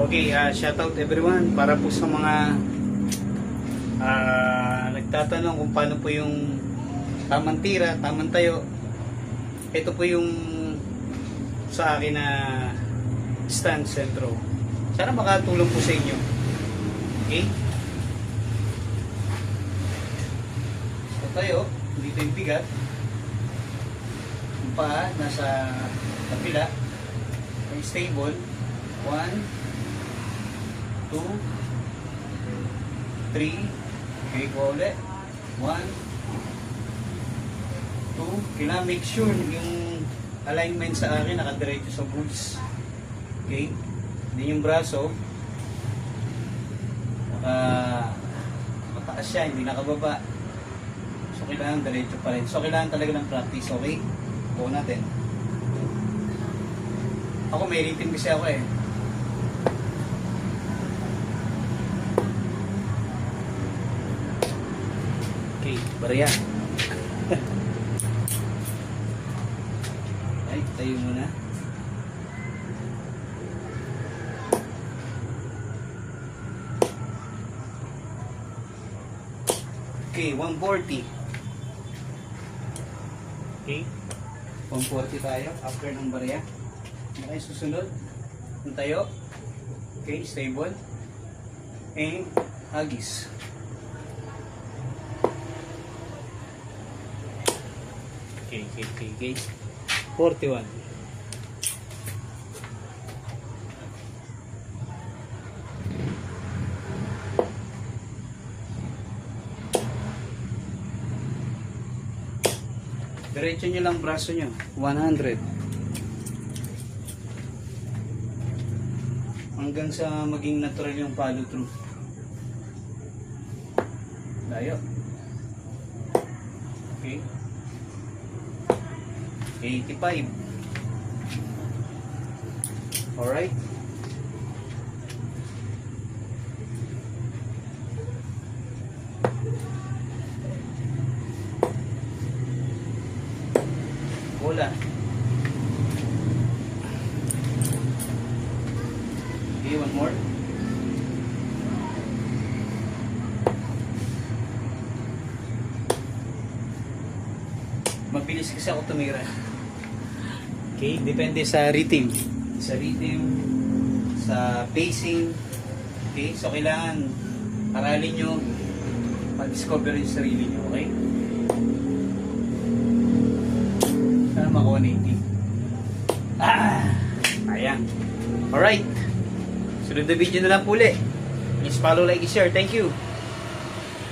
Okay, shout out everyone para po sa mga nagtatanong kung paano po yung tamang tira, tamang tayo. Ito po yung sa akin na stand sentro. Sana makatulong po sa inyo. Okay? So tayo, dito yung bigat. Yung paa nasa kapila. Yung stable. 1, 2, 3, okay ko ulit. 1, 2, kailangan make sure yung alignment sa akin nakadiretso sa boots. Okay? Hindi yung braso mataas siya, hindi nakababa. So kailangan diretso pa rin. So kailangan talaga ng practice, okay? Buo natin. Ako may rating kasi ako eh. Okay, barya. Ay, tayo muna. Okay, 140. Okay. 140 tayo after ng barya. Okay, susunod. Yung tayo. Okay, stable. And hagis. Okay. 41. Diretso nyo lang braso nyo. 100. Hanggang sa maging natural yung follow through. Layo. Okay. 85. Alright. Bola. Okay, one more. Mabilis kasi ako tumira. Okay, depende sa rhythm. Sa rhythm, sa pacing. Okay, so kailangan aralin nyo, mag-discover yung sarili nyo, okay? Sana maka 180. Ayan. Alright. Sunod na video na lang po ulit. Please follow, like, share. Thank you.